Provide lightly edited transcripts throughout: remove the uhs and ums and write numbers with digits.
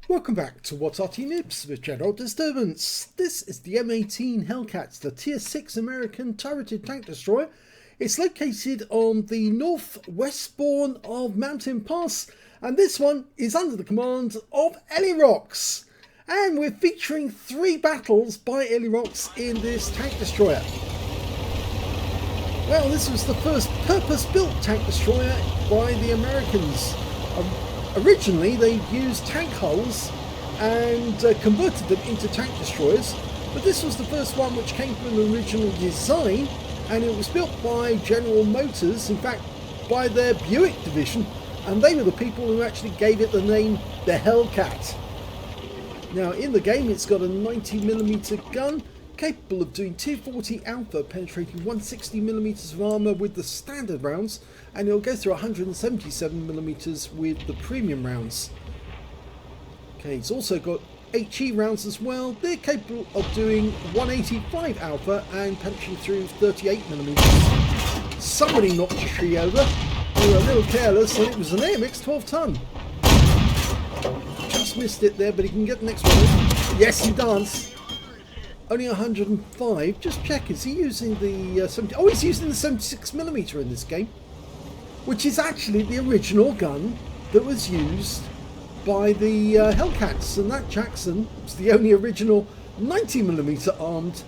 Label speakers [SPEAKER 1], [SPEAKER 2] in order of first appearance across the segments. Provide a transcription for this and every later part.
[SPEAKER 1] Welcome back to What's Arty Noobs with General Disturbance. This is the M18 Hellcat, the Tier 6 American turreted tank destroyer. It's located on the northwest spawn of Mountain Pass, and this one is under the command of Elirox. And we're featuring 3 battles by Elirox in this tank destroyer. Well, this was the first purpose-built tank destroyer by the Americans. Originally, they used tank hulls and converted them into tank destroyers, but this was the first one which came from an original design, and it was built by General Motors, in fact by their Buick division, and they were the people who actually gave it the name the Hellcat. Now in the game it's got a 90mm gun, capable of doing 240 alpha, penetrating 160mm of armour with the standard rounds, and it'll go through 177mm with the premium rounds. Okay, it's also got HE rounds as well. They're capable of doing 185 alpha and punching through 38mm. Somebody knocked a tree over. They were a little careless, and it was an AMX 12 ton. Just missed it there, but he can get the next one. Yes, he does. Only 105. Just check, is he using the 70? Oh, he's using the 76mm in this game, which is actually the original gun that was used by the Hellcats, and that Jackson was the only original 90mm armed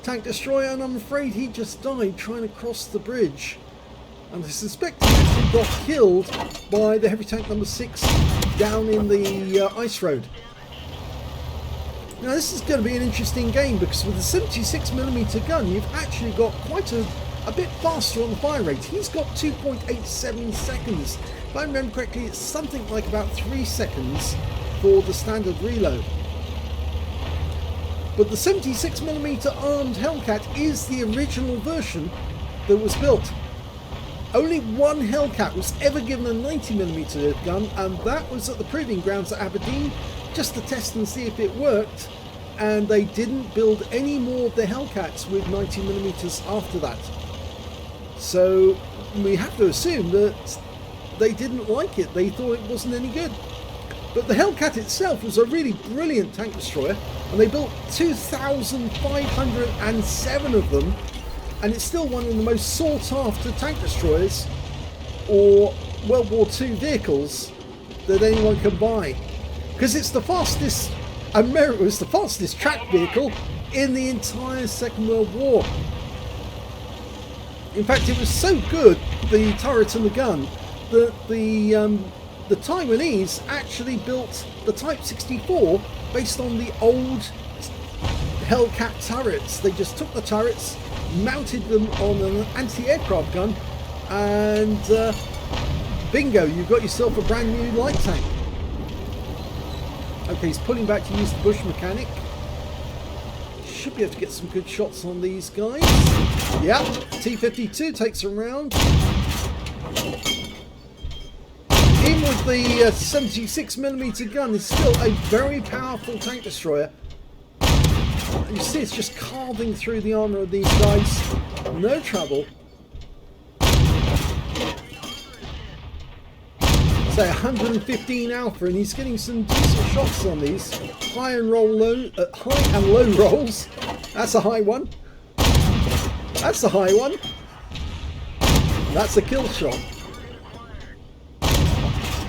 [SPEAKER 1] tank destroyer, and I'm afraid he just died trying to cross the bridge, and I suspect he actually got killed by the heavy tank number 6 down in the ice road. Now this is going to be an interesting game, because with the 76mm gun you've actually got quite a bit faster on the fire rate. He's got 2.87 seconds. If I remember correctly, it's something like about 3 seconds for the standard reload. But the 76mm armed Hellcat is the original version that was built. Only one Hellcat was ever given a 90mm gun, and that was at the proving grounds at Aberdeen, just to test and see if it worked, and they didn't build any more of the Hellcats with 90mm after that. So we have to assume that they didn't like it, they thought it wasn't any good. But the Hellcat itself was a really brilliant tank destroyer, and they built 2,507 of them, and it's still one of the most sought after tank destroyers or World War II vehicles that anyone can buy, because it's the fastest, America was the fastest track vehicle in the entire Second World War. In fact, it was so good, the turret and the gun, that the Taiwanese actually built the Type 64 based on the old Hellcat turrets. They just took the turrets, mounted them on an anti-aircraft gun, and bingo, you've got yourself a brand new light tank. Okay, he's pulling back to use the bush mechanic. Should be able to get some good shots on these guys. Yep, T-52 takes them round. Even with the 76mm gun, it's still a very powerful tank destroyer. You see it's just carving through the armour of these guys. No trouble. Say 115 alpha, and he's getting some decent shots on these. High and low rolls. That's a high one. That's a high one. That's a kill shot.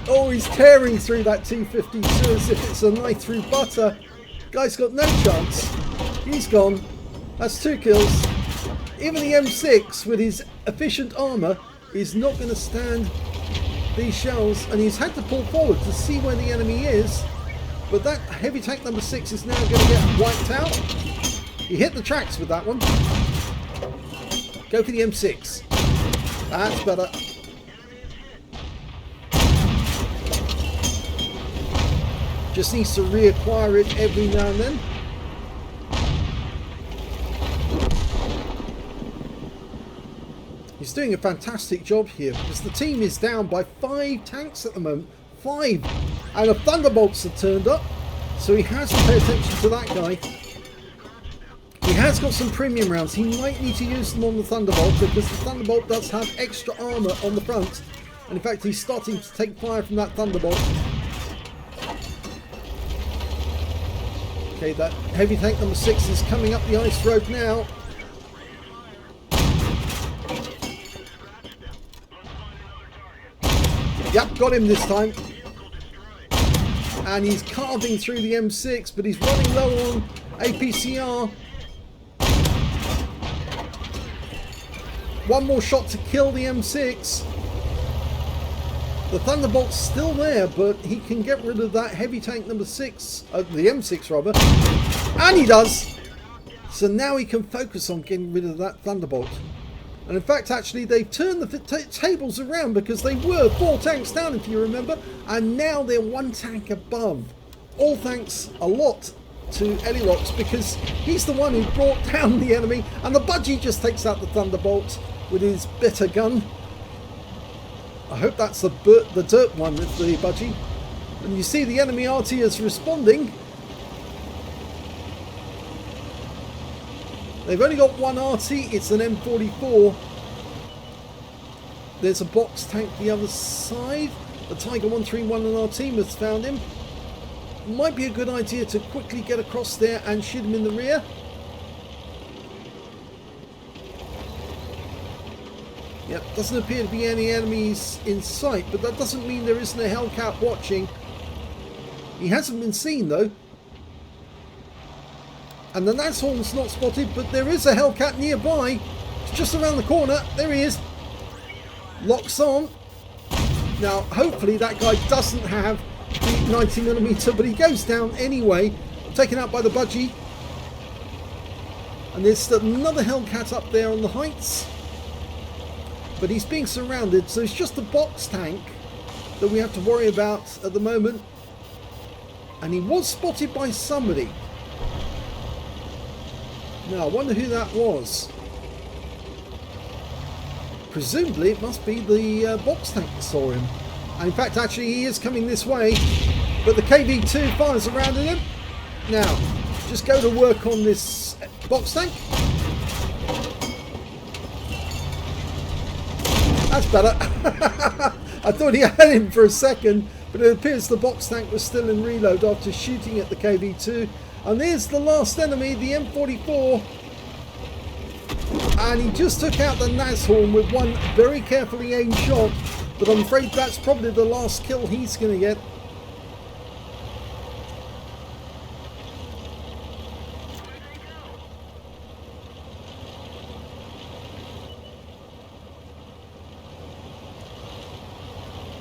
[SPEAKER 1] Oh, he's tearing through that T-52 as if it's a knife through butter. Guy's got no chance. He's gone. That's 2 kills. Even the M6 with his efficient armour is not going to stand these shells, and he's had to pull forward to see where the enemy is, but that heavy tank number 6 is now going to get wiped out. He hit the tracks with that one. Go for the M6. That's better. Just needs to reacquire it every now and then. He's doing a fantastic job here, because the team is down by 5 tanks at the moment. 5! And the Thunderbolts have turned up, so he has to pay attention to that guy. He has got some premium rounds. He might need to use them on the Thunderbolt, because the Thunderbolt does have extra armour on the front. And in fact, he's starting to take fire from that Thunderbolt. Okay, that heavy tank number 6 is coming up the ice road now. Yep, got him this time. And he's carving through the M6, but he's running low on APCR. One more shot to kill the M6. The Thunderbolt's still there, but he can get rid of that heavy tank number 6, the M6 rather, and he does. So now he can focus on getting rid of that Thunderbolt. And in fact, actually, they've turned the tables around, because they were 4 tanks down, if you remember, and now they're 1 tank above. All thanks a lot to Elirox, because he's the one who brought down the enemy, and the Budgie just takes out the Thunderbolt with his better gun. I hope that's the dirt one with the Budgie. And you see the enemy Arty is responding. They've only got 1 Arty, it's an M44. There's a box tank the other side. The Tiger 131 and our team has found him. Might be a good idea to quickly get across there and shoot him in the rear. Yep, doesn't appear to be any enemies in sight, but that doesn't mean there isn't a Hellcat watching. He hasn't been seen though. And the Nashorn's not spotted, but there is a Hellcat nearby. It's just around the corner. There he is. Locks on. Now, hopefully that guy doesn't have the 90mm, but he goes down anyway. Taken out by the Budgie. And there's another Hellcat up there on the heights. But he's being surrounded, so it's just the box tank that we have to worry about at the moment. And he was spotted by somebody. Now, I wonder who that was. Presumably, it must be the box tank that saw him. And in fact, actually, he is coming this way. But the KV2 fires around him. Now, just go to work on this box tank. That's better. I thought he had him for a second, but it appears the box tank was still in reload after shooting at the KV2. And there's the last enemy, the M44. And he just took out the Nashorn with one very carefully aimed shot. But I'm afraid that's probably the last kill he's going to get.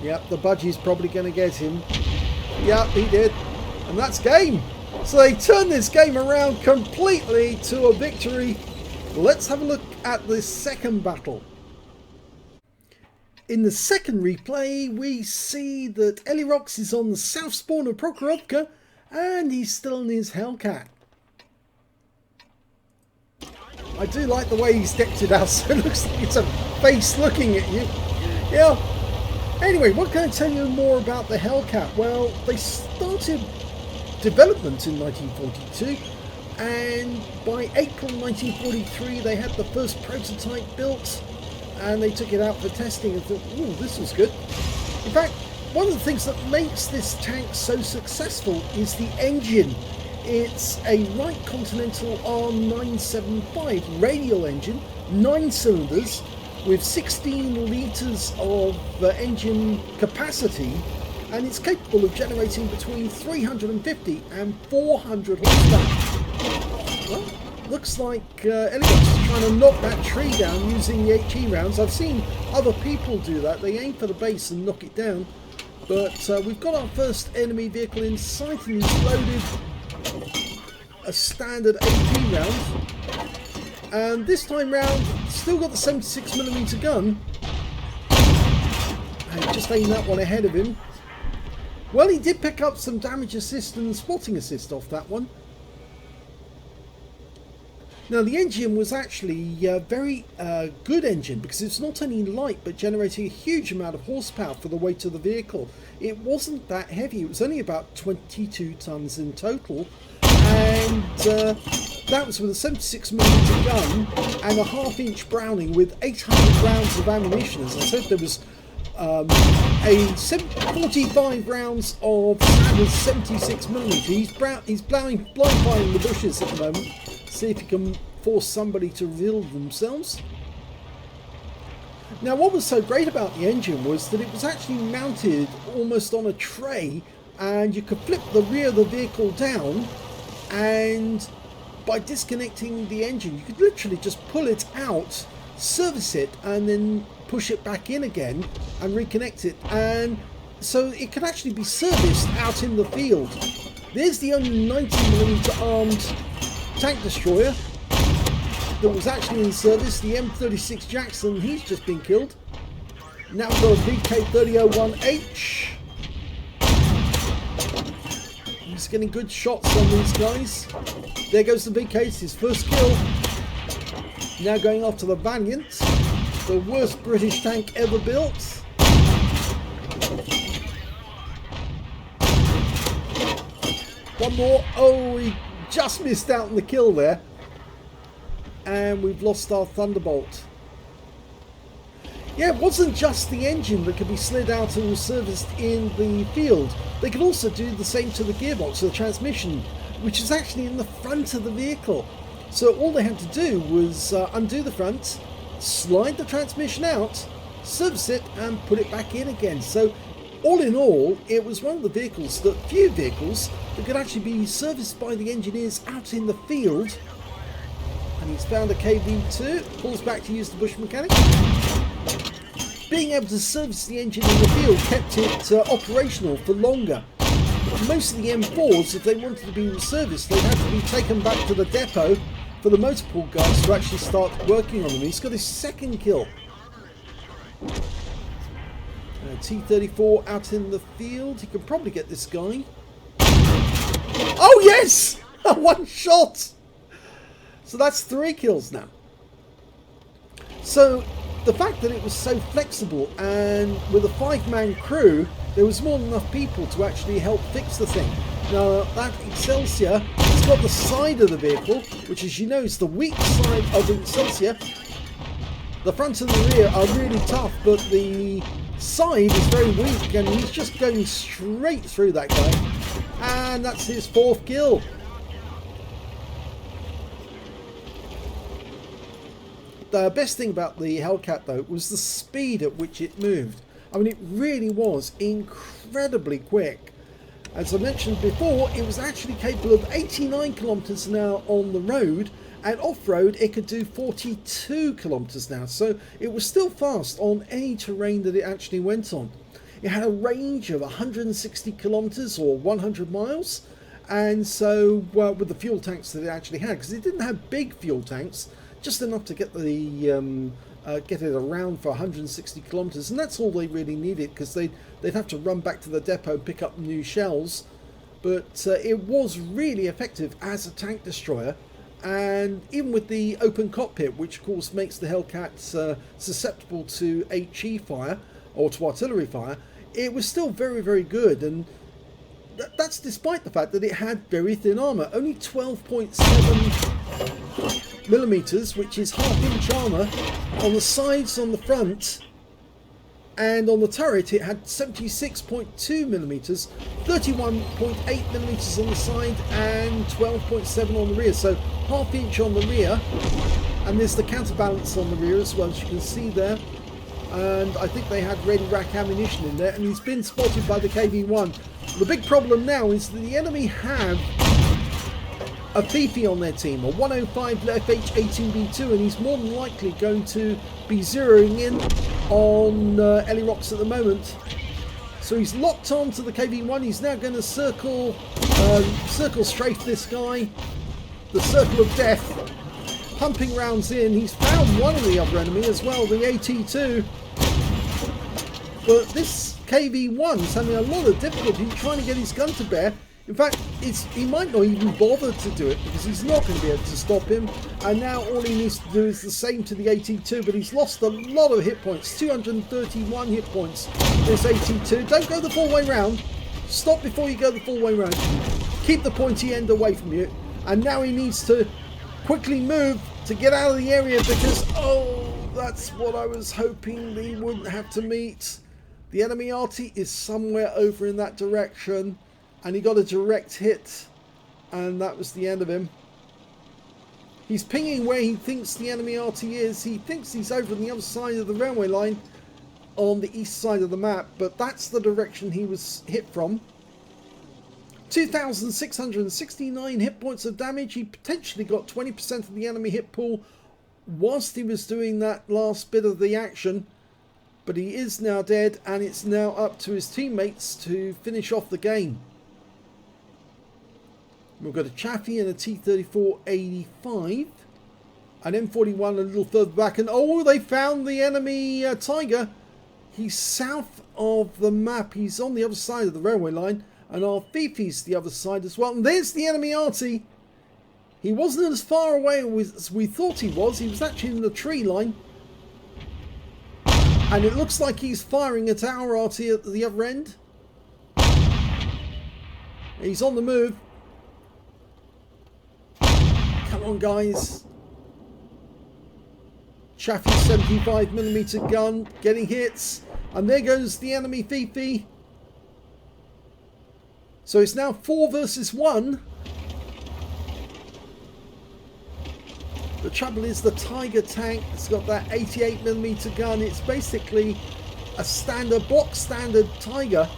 [SPEAKER 1] Yep, the Budgie's probably going to get him. Yep, he did. And that's game. So they turned this game around completely to a victory. Let's have a look at the second battle. In the second replay, we see that Elirox is on the south spawn of Prokhorovka, and he's still in his Hellcat. I do like the way he's decked it out, so it looks like it's a face looking at you. Yeah. Anyway, what can I tell you more about the Hellcat? Well, they started development in 1942, and by April 1943 they had the first prototype built, and they took it out for testing and thought, ooh, this was good. In fact, one of the things that makes this tank so successful is the engine. It's a Wright Continental R975 radial engine, 9 cylinders, with 16 litres of engine capacity, and it's capable of generating between 350 and 400 horsepower. Well, looks like Elirox is trying to knock that tree down using the HE rounds. I've seen other people do that. They aim for the base and knock it down. But we've got our first enemy vehicle in sight, and he's loaded a standard HE round. And this time round, still got the 76mm gun. And just aimed that one ahead of him. Well, he did pick up some damage assist and spotting assist off that one. Now, the engine was actually a very good engine, because it's not only light but generating a huge amount of horsepower for the weight of the vehicle. It wasn't that heavy. It was only about 22 tons in total. And that was with a 76mm gun and a 1/2-inch Browning with 800 rounds of ammunition. As I said, there was 45 rounds of standard 76mm. He's blind firing the bushes at the moment. See if he can force somebody to reveal themselves. Now, what was so great about the engine was that it was actually mounted almost on a tray, and you could flip the rear of the vehicle down, and by disconnecting the engine you could literally just pull it out, service it, and then push it back in again and reconnect it, and so it could actually be serviced out in the field. There's the only 90mm armed tank destroyer that was actually in service, the M36 Jackson. He's just been killed. Now we've got a VK3001H. He's getting good shots on these guys. There goes the VK, it's his first kill. Now going after the Valiant, the worst British tank ever built. One more. Oh, he just missed out on the kill there. And we've lost our Thunderbolt. Yeah, it wasn't just the engine that could be slid out and serviced in the field. They could also do the same to the gearbox or the transmission, which is actually in the front of the vehicle. So all they had to do was undo the front, slide the transmission out, service it, and put it back in again. So all in all, it was one of the vehicles, the few vehicles that could actually be serviced by the engineers out in the field. And he's found a KV2, pulls back to use the bush mechanic. Being able to service the engine in the field kept it operational for longer. Most of the M4s, if they wanted to be serviced, they had to be taken back to the depot for the motorpool guys to actually start working on them. He's got his second kill. T-34 out in the field. He can probably get this guy. Oh yes! One shot! So that's 3 kills now. So the fact that it was so flexible, and with a 5-man crew, there was more than enough people to actually help fix the thing. Now that Excelsior has got the side of the vehicle, which, as you know, is the weak side of the Excelsior. The front and the rear are really tough, but the side is very weak, and he's just going straight through that guy. And that's his 4th kill. The best thing about the Hellcat, though, was the speed at which it moved. I mean, it really was incredibly quick. As I mentioned before, it was actually capable of 89 kilometers an hour on the road, and off-road it could do 42 kilometers an hour. So it was still fast on any terrain that it actually went on. It had a range of 160 kilometers or 100 miles. And so, well, with the fuel tanks that it actually had, because it didn't have big fuel tanks, just enough to get the get it around for 160 kilometers, and that's all they really needed, because they'd have to run back to the depot and pick up new shells. But it was really effective as a tank destroyer, and even with the open cockpit, which of course makes the Hellcat susceptible to HE fire or to artillery fire, it was still very, very good. And that's despite the fact that it had very thin armour, only 12.7 millimeters, which is half-inch armour on the sides, on the front, and on the turret it had 76.2 millimeters, 31.8 millimeters on the side, and 12.7 on the rear. So half-inch on the rear, and there's the counterbalance on the rear as well, as you can see there. And I think they had ready rack ammunition in there, and he's been spotted by the KV1. The big problem now is that the enemy have a Fifi on their team, a 105 FH-18B2, and he's more than likely going to be zeroing in on Elirox at the moment. So he's locked on to the KV1. He's now going to circle strafe this guy, the circle of death, pumping rounds in. He's found one of the other enemy as well, the AT2. But this KV1 is having a lot of difficulty trying to get his gun to bear. In fact, he might not even bother to do it, because he's not going to be able to stop him. And now all he needs to do is the same to the AT2, but he's lost a lot of hit points, 231 hit points, this AT2. Don't go the full way round. Stop before you go the full way round. Keep the pointy end away from you. And now he needs to quickly move to get out of the area, because, oh, that's what I was hoping he wouldn't have to meet. The enemy Arty is somewhere over in that direction, and he got a direct hit, and that was the end of him. He's pinging where he thinks the enemy Arty is. He thinks he's over on the other side of the railway line on the east side of the map, but that's the direction he was hit from. 2,669 hit points of damage. He potentially got 20% of the enemy hit pool whilst he was doing that last bit of the action, but he is now dead, and it's now up to his teammates to finish off the game. We've got a Chaffee and a T-34-85, an M41 a little further back, and oh, they found the enemy Tiger. He's south of the map. He's on the other side of the railway line, and our Fifi's the other side as well. And there's the enemy Arty. He wasn't as far away as we thought he was. He was actually in the tree line. And it looks like he's firing at our Arty at the other end. He's on the move. Come on, guys. Chaffee 75mm gun getting hits. And there goes the enemy Fifi. So it's now 4 versus 1. The trouble is the Tiger tank has got that 88mm gun. It's basically a standard, box standard Tiger.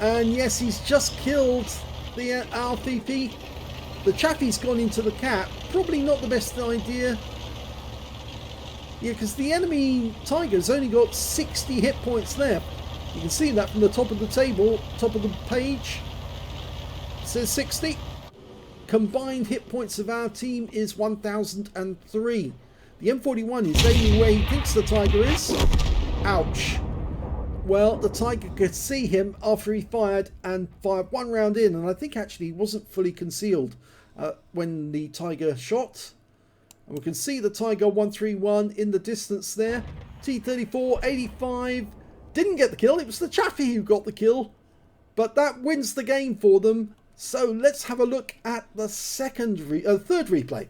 [SPEAKER 1] And yes, he's just killed the our Fifi. The Chaffee's gone into the cap. Probably not the best idea. Yeah, because the enemy Tiger's only got 60 hit points left. You can see that from the top of the table, top of the page. It says 60. Combined hit points of our team is 1,003. The M41 is aiming where he thinks the Tiger is. Ouch. Well, the Tiger could see him after he fired and fired one round in, and I think actually he wasn't fully concealed when the Tiger shot. And we can see the Tiger 131 in the distance there. T-34-85 didn't get the kill. It was the Chaffee who got the kill, but that wins the game for them. So let's have a look at the third replay.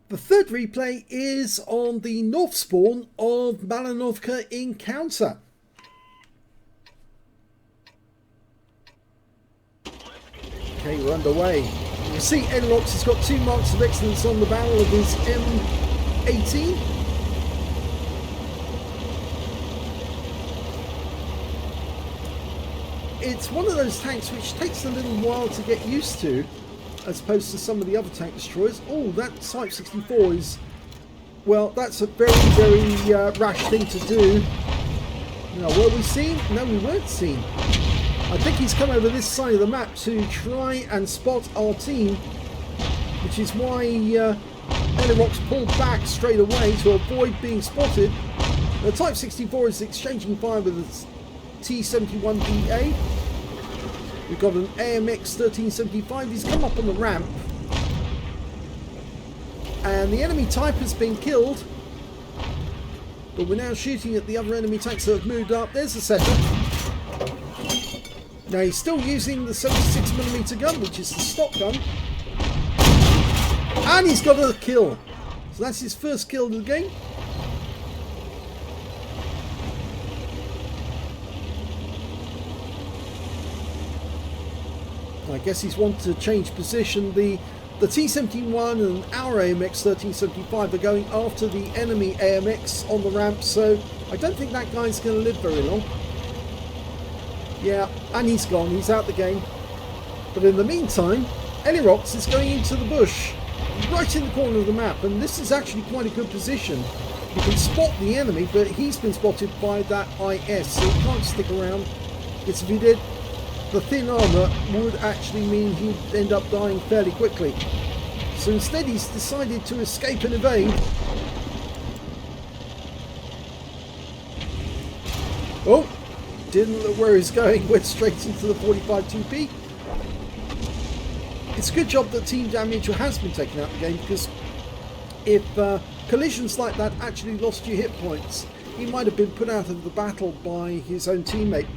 [SPEAKER 1] The third replay is on the north spawn of Malinovka encounter. Okay, we're underway. You can see Elirox has got 2 marks of excellence on the barrel of his M18. It's one of those tanks which takes a little while to get used to, as opposed to some of the other tank destroyers. Oh, that Type 64 is, well, that's a very, very rash thing to do. Now, were we seen? No, we weren't seen. I think he's come over this side of the map to try and spot our team, which is why Elirox pulled back straight away to avoid being spotted. The Type 64 is exchanging fire with the T-71BA. We've got an AMX 1375. He's come up on the ramp. And the enemy Type has been killed. But we're now shooting at the other enemy tanks that have moved up. There's the setter. Now he's still using the 76mm gun, which is the stock gun. And he's got a kill. So that's his first kill of the game. I guess he's wanted to change position. The T-71 and our AMX 1375 are going after the enemy AMX on the ramp, so I don't think that guy's going to live very long. Yeah, and he's gone. He's out the game. But in the meantime, Elirox is going into the bush, right in the corner of the map, and this is actually quite a good position. You can spot the enemy, but he's been spotted by that IS, so he can't stick around. Because if he did, the thin armour would actually mean he'd end up dying fairly quickly. So instead he's decided to escape and evade. Oh, didn't look where he's going, went straight into the 45-2P. It's a good job that team damage has been taken out of the game, because if collisions like that actually lost you hit points, he might have been put out of the battle by his own teammate.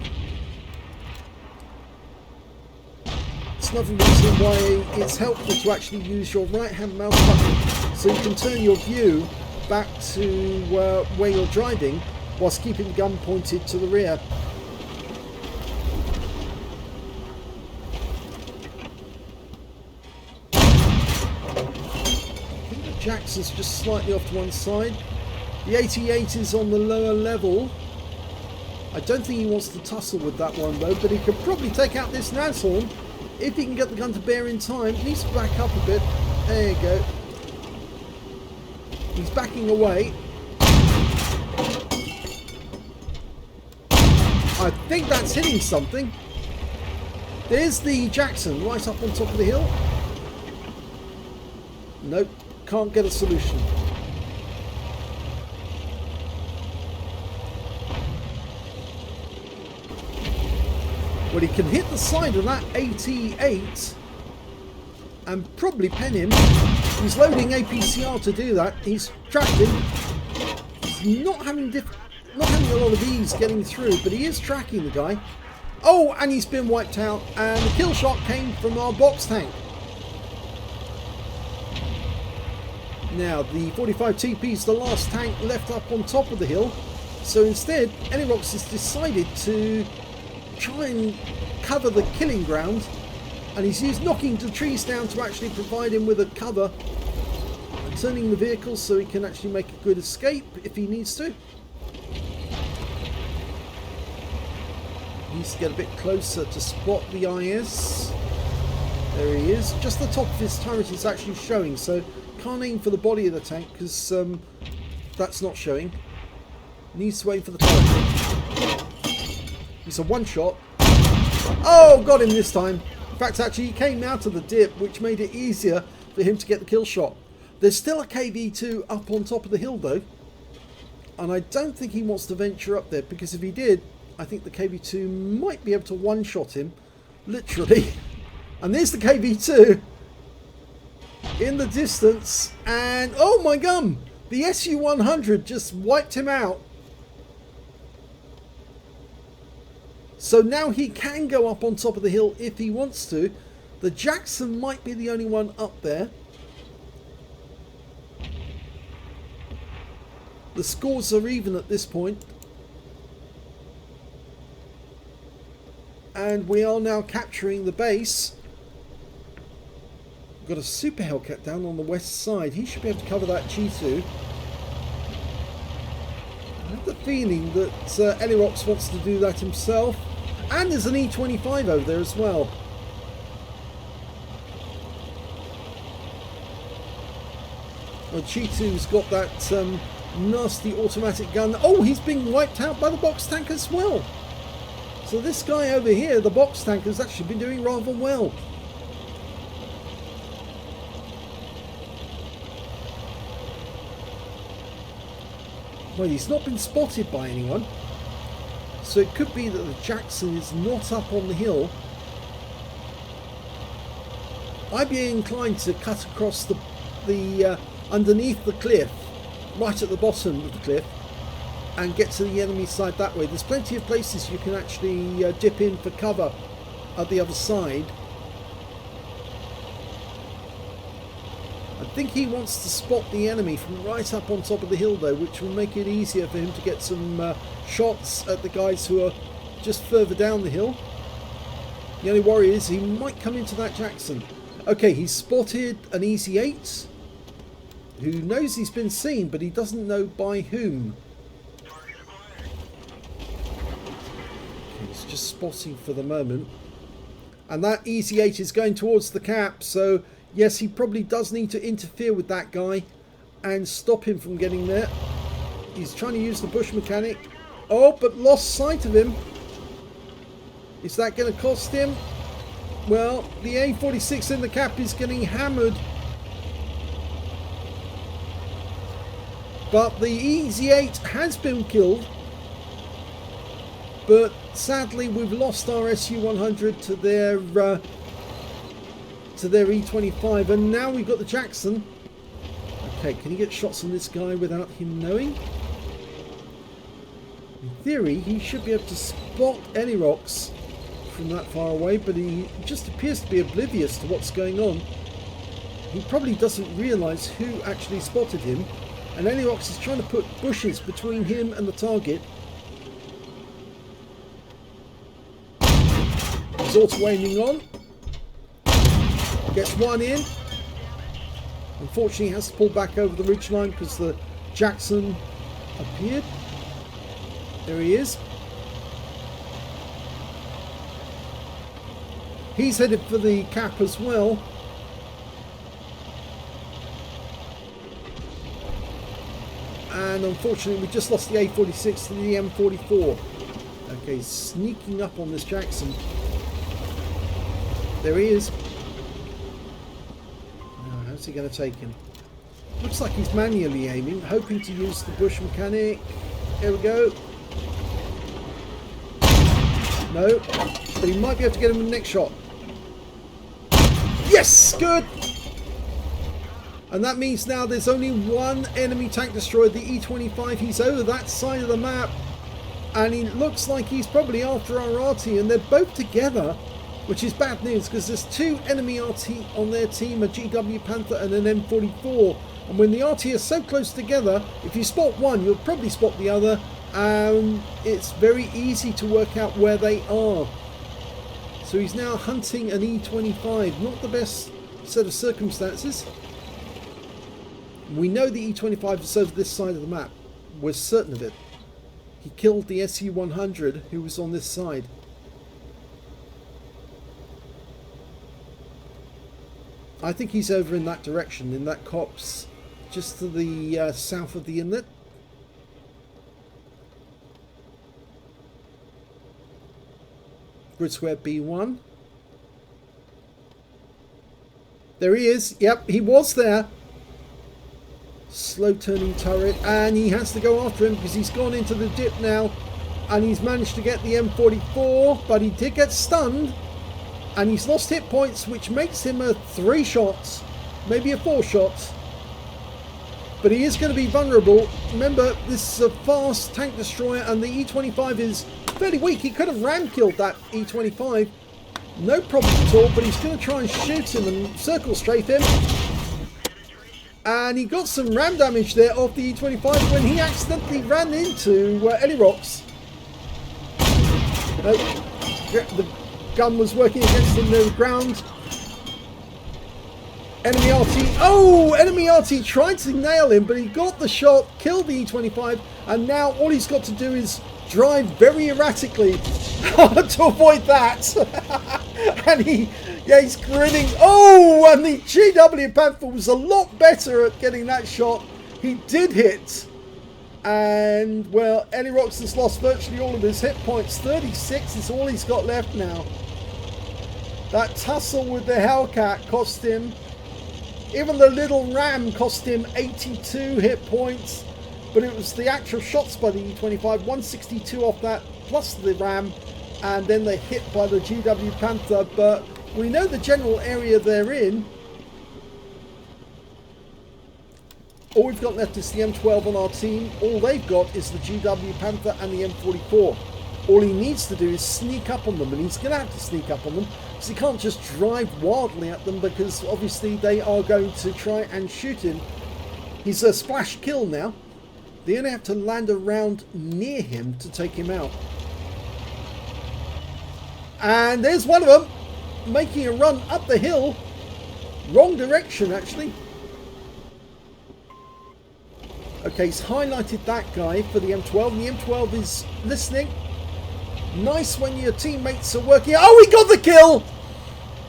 [SPEAKER 1] Another reason why it's helpful to actually use your right hand mouse button so you can turn your view back to where you're driving whilst keeping the gun pointed to the rear. I think the Jackson's just slightly off to one side. The 88 is on the lower level. I don't think he wants to tussle with that one though, but he could probably take out this Nashorn if he can get the gun to bear in time. He needs to back up a bit. There you go. He's backing away. I think that's hitting something. There's the Jackson right up on top of the hill. Nope, can't get a solution. Well, he can hit the side of that 88 and probably pen him. He's loading APCR to do that. He's tracked him. He's not having a lot of ease getting through, but he is tracking the guy. Oh, and he's been wiped out, and the kill shot came from our box tank. Now, the 45 TP is the last tank left up on top of the hill. So instead, Elirox has decided to try and cover the killing ground, and he's used knocking the trees down to actually provide him with a cover and turning the vehicle so he can actually make a good escape if he needs to. He needs to get a bit closer to spot the IS. There he is. Just the top of his turret is actually showing, so can't aim for the body of the tank because that's not showing. Needs to aim for the turret. It's a one shot. Oh, got him this time. In fact, actually, he came out of the dip, which made it easier for him to get the kill shot. There's still a KV2 up on top of the hill, though. And I don't think he wants to venture up there, because if he did, I think the KV2 might be able to one-shot him. Literally. And there's the KV2 in the distance. And, oh my gum! The SU-100 just wiped him out. So now he can go up on top of the hill if he wants to. The Jackson might be the only one up there. The scores are even at this point. And we are now capturing the base. We've got a Super Hellcat down on the west side. He should be able to cover that G2. I have the feeling that Elirox wants to do that himself. And there's an E25 over there as well. Well, G2's got that nasty automatic gun. Oh, he's being wiped out by the box tank as well. So this guy over here, the box tank, has actually been doing rather well. Well, he's not been spotted by anyone. So it could be that the Jackson is not up on the hill. I'd be inclined to cut across the underneath the cliff, right at the bottom of the cliff, and get to the enemy side that way. There's plenty of places you can actually dip in for cover at the other side. I think he wants to spot the enemy from right up on top of the hill though, which will make it easier for him to get some shots at the guys who are just further down the hill. The only worry is he might come into that Jackson. Okay, he's spotted an Easy 8 who knows he's been seen, but he doesn't know by whom. He's just spotting for the moment. And that Easy 8 is going towards the cap, so yes, he probably does need to interfere with that guy and stop him from getting there. He's trying to use the bush mechanic. Oh, but lost sight of him. Is that going to cost him? Well, the A46 in the cap is getting hammered. But the Easy 8 has been killed. But sadly, we've lost our SU-100 to their E25, and now we've got the Jackson. Okay, can he get shots on this guy without him knowing? In theory, he should be able to spot Elirox from that far away, but he just appears to be oblivious to what's going on. He probably doesn't realise who actually spotted him. And Elirox is trying to put bushes between him and the target. He's auto-aiming on. Gets one in. Unfortunately, he has to pull back over the ridgeline because the Jackson appeared. There he is. He's headed for the cap as well. And unfortunately, we just lost the A46 to the M44. Okay, sneaking up on this Jackson. There he is. Now, how's he going to take him? Looks like he's manually aiming, hoping to use the bush mechanic. Here we go. No, but he might be able to get him in the next shot. Yes, good. And that means now there's only one enemy tank destroyer, the E25. He's over that side of the map. And he looks like he's probably after our Arty. And they're both together, which is bad news because there's two enemy Arty on their team, a GW Panther and an M44. And when the Arty are so close together, if you spot one, you'll probably spot the other. It's very easy to work out where they are. So he's now hunting an E25. Not the best set of circumstances. We know the E25 is over this side of the map. We're certain of it. He killed the SU-100 who was on this side. I think he's over in that direction, in that copse, just to the south of the inlet. Grid square B1. There he is. Yep, he was there. Slow turning turret, and he has to go after him because he's gone into the dip now, and he's managed to get the M44, but he did get stunned, and he's lost hit points, which makes him a 3 shots, maybe a 4 shots, but he is going to be vulnerable. Remember, this is a fast tank destroyer, and the E25 is fairly weak. He could have ram killed that E25, no problem at all, but he's going to try and shoot him and circle strafe him. And he got some ram damage there off the E25 when he accidentally ran into Elirox. The gun was working against him near the ground. Enemy Arty. Oh! Enemy Arty tried to nail him, but he got the shot, killed the E25, and now all he's got to do is drive very erratically to avoid that. And he's grinning. Oh, and the GW Panther was a lot better at getting that shot. He did hit. And, well, Elirox has lost virtually all of his hit points. 36 is all he's got left now. That tussle with the Hellcat cost him. Even the little ram cost him 82 hit points. But it was the actual shots by the E25. 162 off that, plus the ram. And then they hit by the GW Panther. But we know the general area they're in. All we've got left is the M12 on our team. All they've got is the GW Panther and the M44. All he needs to do is sneak up on them, and he's going to have to sneak up on them because he can't just drive wildly at them because obviously they are going to try and shoot him. He's a splash kill now. They only have to land around near him to take him out. And there's one of them making a run up the hill. Wrong direction, actually. Okay, he's highlighted that guy for the M12. And the M12 is listening. Nice when your teammates are working. Oh, he got the kill!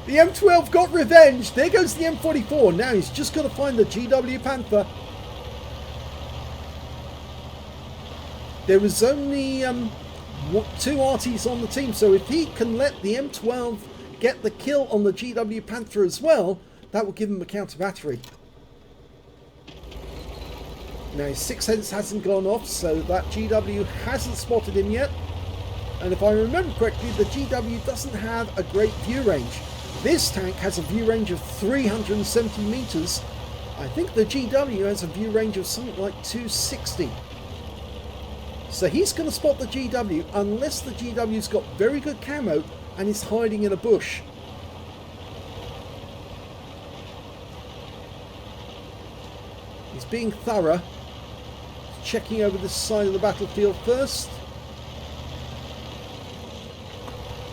[SPEAKER 1] The M12 got revenge. There goes the M44. Now he's just got to find the GW Panther. There was only 2 Arties on the team, so if he can let the M12 get the kill on the GW Panther as well, that will give him a counter battery. Now his 6th sense hasn't gone off, so that GW hasn't spotted him yet. And if I remember correctly, the GW doesn't have a great view range. This tank has a view range of 370 meters. I think the GW has a view range of something like 260. So he's going to spot the GW unless the GW's got very good camo and is hiding in a bush. He's being thorough. checking over this side of the battlefield first.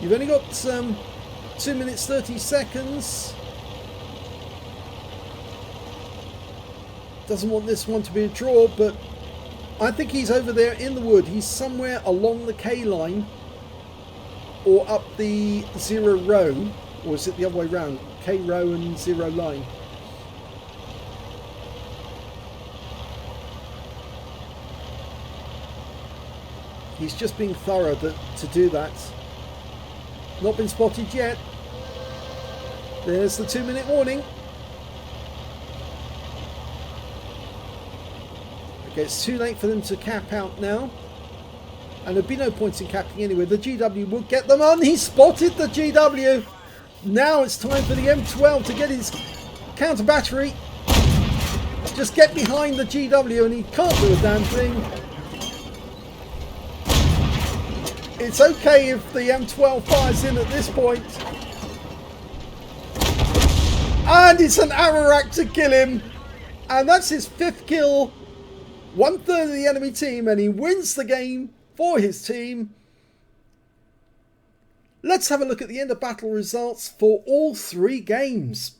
[SPEAKER 1] You've only got 2 minutes 30 seconds. Doesn't want this one to be a draw, but I think he's over there in the wood. He's somewhere along the K line or up the 0 row, or is it the other way around? K row and 0 line. He's just being thorough to do that. Not been spotted yet. There's the 2-minute warning. Okay, it's too late for them to cap out now. And there'd be no points in capping anyway. The GW will get them on. He spotted the GW. Now it's time for the M12 to get his counter battery. Just get behind the GW and he can't do a damn thing. It's okay if the M12 fires in at this point. And it's an arrow rack to kill him. And that's his 5th kill. 1/3 of the enemy team, and he wins the game for his team. Let's have a look at the end of battle results for all 3 games.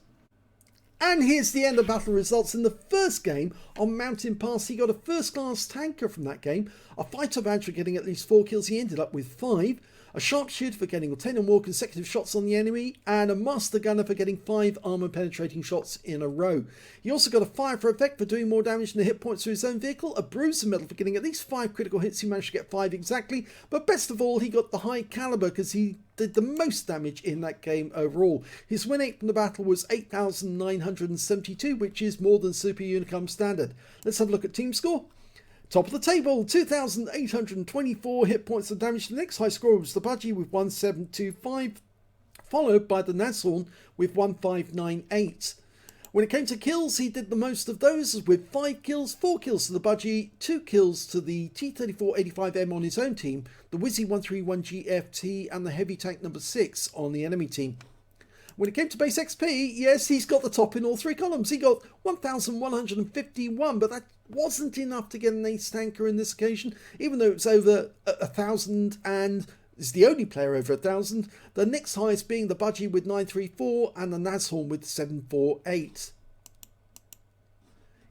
[SPEAKER 1] And here's the end of battle results in the first game on Mountain Pass. He got a first class tanker from that game, a fighter badge for getting at least 4 kills. He ended up with 5. A sharpshooter for getting 10 or more consecutive shots on the enemy, and a master gunner for getting 5 armor penetrating shots in a row. He also got a fire for effect for doing more damage than the hit points to his own vehicle, a bruiser medal for getting at least 5 critical hits. He managed to get 5 exactly, but best of all, he got the high caliber because he did the most damage in that game overall. His win rate from the battle was 8,972, which is more than Super Unicum standard. Let's have a look at team score. Top of the table, 2,824 hit points of damage. The next high score was the Budgie with 1,725, followed by the Nashorn with 1,598. When it came to kills, he did the most of those with 5 kills, 4 kills to the Budgie, 2 kills to the T-3485M on his own team, the Wizzy 131GFT and the Heavy Tank number 6 on the enemy team. When it came to base XP, yes, he's got the top in all 3 columns. He got 1,151, but that wasn't enough to get an ace tanker in this occasion, even though it's over 1,000 and is the only player over 1,000. The next highest being the Budgie with 934 and the Nashorn with 748.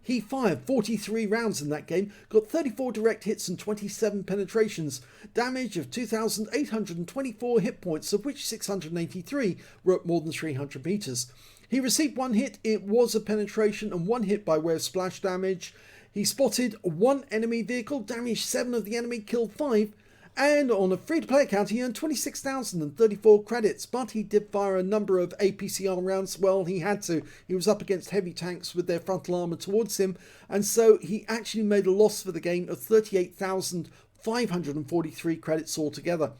[SPEAKER 1] He fired 43 rounds in that game, got 34 direct hits and 27 penetrations, damage of 2,824 hit points, of which 683 were at more than 300 meters. He received 1 hit, it was a penetration, and 1 hit by way of splash damage. He spotted 1 enemy vehicle, damaged 7 of the enemy, killed 5, and on a free-to-play account he earned 26,034 credits, but he did fire a number of APCR rounds. Well, he had to. He was up against heavy tanks with their frontal armour towards him, and so he actually made a loss for the game of 38,543 credits altogether.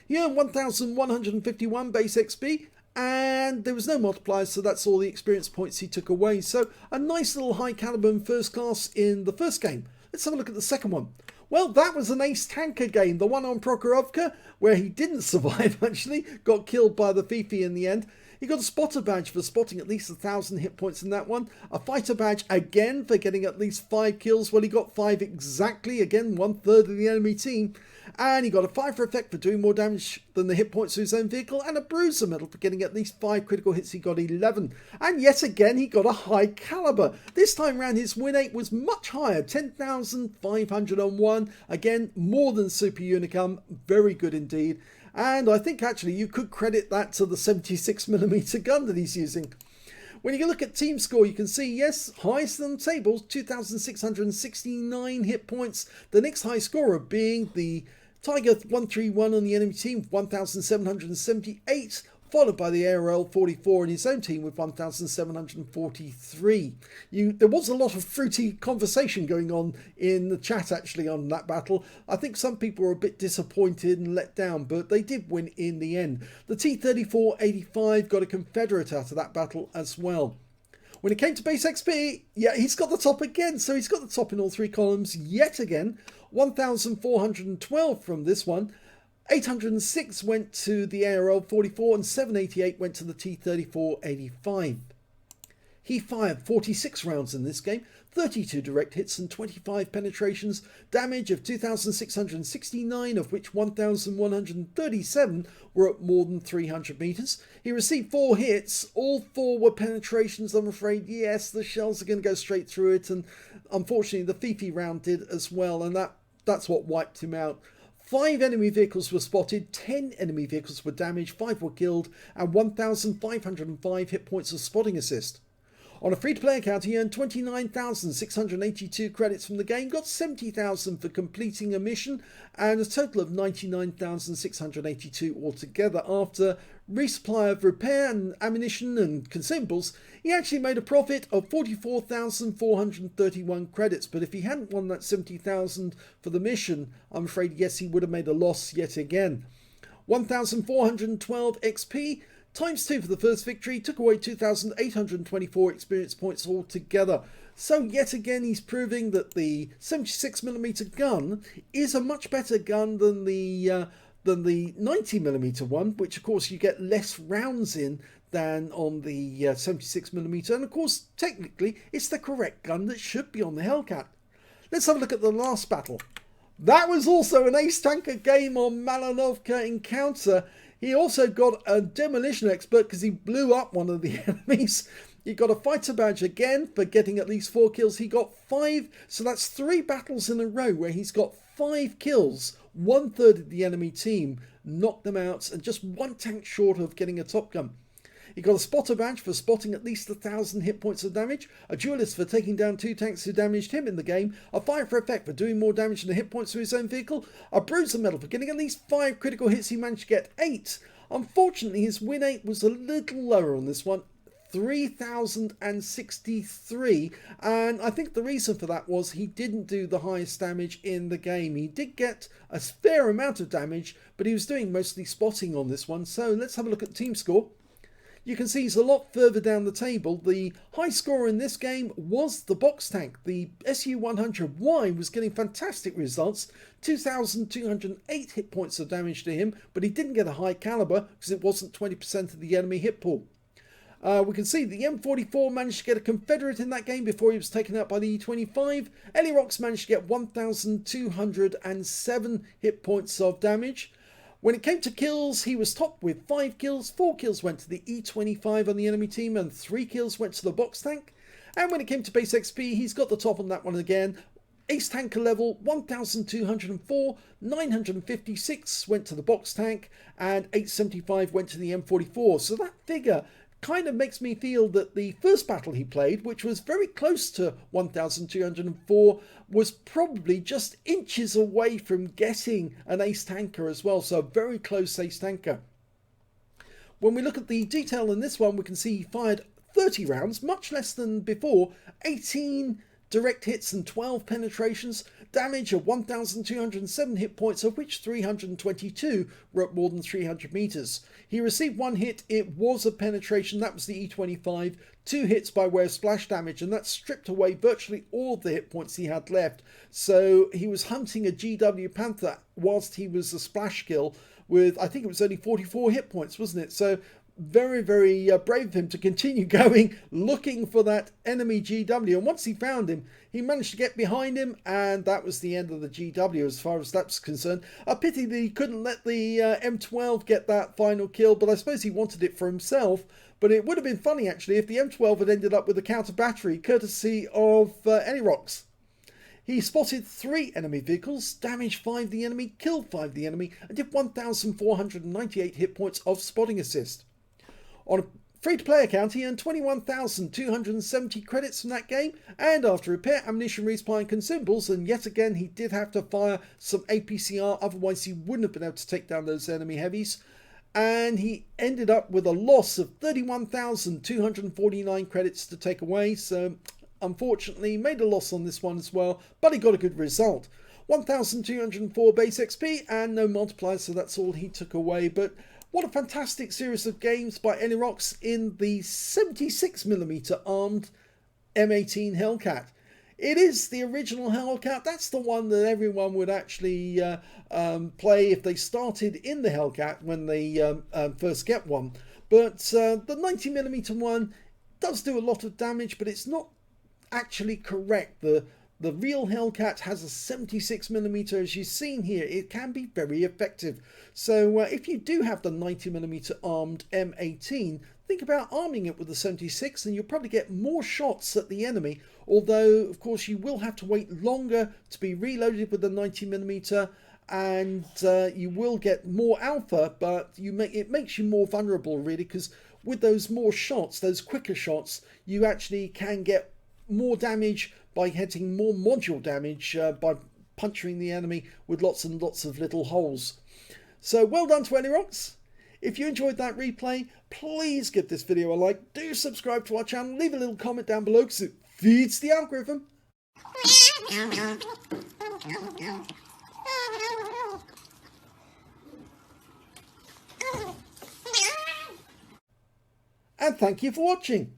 [SPEAKER 1] He earned 1,151 base XP, and there was no multipliers, so that's all the experience points he took away. So a nice little high caliber first class in the first game. Let's have a look at the second one. Well, that was an ace tanker game, the one on Prokhorovka, where he didn't survive actually, got killed by the Fifi in the end. He got a spotter badge for spotting at least 1,000 hit points in that one. A fighter badge again for getting at least 5 kills. Well, he got 5 exactly, again 1/3 of the enemy team. And he got a fire for effect for doing more damage than the hit points to his own vehicle, and a bruiser medal for getting at least 5 critical hits. He got 11. And yet again, he got a high caliber. This time round, his win rate was much higher, 10,501. Again, more than Super Unicum. Very good indeed. And I think actually you could credit that to the 76mm gun that he's using. When you look at team score, you can see, yes, highest on the table, 2,669 hit points. The next high scorer being the Tiger 131 on the enemy team, 1,778, followed by the ARL 44 in his own team with 1,743. There was a lot of fruity conversation going on in the chat actually on that battle. I think some people were a bit disappointed and let down, but they did win in the end. The T-3485 got a Confederate out of that battle as well. When it came to base XP, yeah, he's got the top again. So he's got the top in all 3 columns yet again. 1,412 from this one. 806 went to the ARL 44 and 788 went to the T-3485. He fired 46 rounds in this game, 32 direct hits and 25 penetrations, damage of 2,669, of which 1,137 were at more than 300 meters. He received 4 hits, all 4 were penetrations. I'm afraid, yes, the shells are going to go straight through it, and unfortunately the Fifi round did as well, and that's what wiped him out. 5 enemy vehicles were spotted, 10 enemy vehicles were damaged, 5 were killed, and 1,505 hit points of spotting assist. On a free-to-play account, he earned 29,682 credits from the game, got 70,000 for completing a mission, and a total of 99,682 altogether. After resupply of repair and ammunition and consumables, he actually made a profit of 44,431 credits. But if he hadn't won that 70,000 for the mission, I'm afraid, yes, he would have made a loss yet again. 1,412 XP. Times 2 for the first victory, took away 2,824 experience points altogether. So yet again he's proving that the 76mm gun is a much better gun than the 90mm one, which of course you get less rounds in than on the 76mm, and of course technically it's the correct gun that should be on the Hellcat. Let's have a look at the last battle. That was also an ace tanker game on Malinovka encounter. He also got a demolition expert because he blew up one of the enemies. He got a fighter badge again for getting at least 4 kills. He got 5, so that's 3 battles in a row where he's got 5 kills. 1/3 of the enemy team knocked them out, and just 1 tank short of getting a top gun. He got a spotter badge for spotting at least 1,000 hit points of damage, a duelist for taking down 2 tanks who damaged him in the game, a fire for effect for doing more damage than the hit points to his own vehicle, a bruiser medal for getting at least 5 critical hits. He managed to get 8. Unfortunately, his win rate was a little lower on this one, 3,063, and I think the reason for that was he didn't do the highest damage in the game. He did get a fair amount of damage, but he was doing mostly spotting on this one. So let's have a look at the team score. You can see he's a lot further down the table. The high scorer in this game was the box tank. The SU-100Y was getting fantastic results, 2,208 hit points of damage to him, but he didn't get a high caliber because it wasn't 20% of the enemy hit pool. We can see the M44 managed to get a Confederate in that game before he was taken out by the E25. Elirox managed to get 1,207 hit points of damage. When it came to kills, he was top with 5 kills. 4 kills went to the E25 on the enemy team, and 3 kills went to the box tank. And when it came to base XP, he's got the top on that one again. Ace tanker level 1,204, 956 went to the box tank, and 875 went to the M44. So that figure kind of makes me feel that the first battle he played, which was very close to 1,204, was probably just inches away from getting an ace tanker as well. So a very close ace tanker. When we look at the detail in this one, we can see he fired 30 rounds, much less than before, 18 direct hits and 12 penetrations, damage of 1,207 hit points, of which 322 were at more than 300 meters. He received 1 hit, it was a penetration, that was the E25, 2 hits by way of splash damage, and that stripped away virtually all the hit points he had left. So he was hunting a GW Panther whilst he was a splash kill with, I think it was only 44 hit points, wasn't it? So very, very brave of him to continue going, looking for that enemy GW. And once he found him, he managed to get behind him, and that was the end of the GW as far as that's concerned. A pity that he couldn't let the M12 get that final kill, but I suppose he wanted it for himself. But it would have been funny, actually, if the M12 had ended up with a counter battery, courtesy of Elirox. He spotted 3 enemy vehicles, damaged 5 of the enemy, killed 5 of the enemy, and did 1,498 hit points of spotting assist. On a free-to-play account, he earned 21,270 credits from that game, and after repair, ammunition, resupply and consumables, and yet again he did have to fire some APCR, otherwise he wouldn't have been able to take down those enemy heavies, and he ended up with a loss of 31,249 credits to take away, so unfortunately made a loss on this one as well, but he got a good result. 1,204 base XP and no multiplier, so that's all he took away. But what a fantastic series of games by Elirox in the 76mm armed M18 Hellcat. It is the original Hellcat. That's the one that everyone would actually play if they started in the Hellcat when they first get one. But the 90mm one does do a lot of damage, but it's not actually correct. The real Hellcat has a 76mm, as you've seen here. It can be very effective. So if you do have the 90mm armed M18, think about arming it with the 76 and you'll probably get more shots at the enemy. Although, of course, you will have to wait longer to be reloaded with the 90mm, and you will get more alpha, but it makes you more vulnerable, really, because with those more shots, those quicker shots, you actually can get more damage by hitting more module damage by puncturing the enemy with lots and lots of little holes. So well done to Elirox. If you enjoyed that replay, please give this video a like, do subscribe to our channel, leave a little comment down below because it feeds the algorithm. And thank you for watching.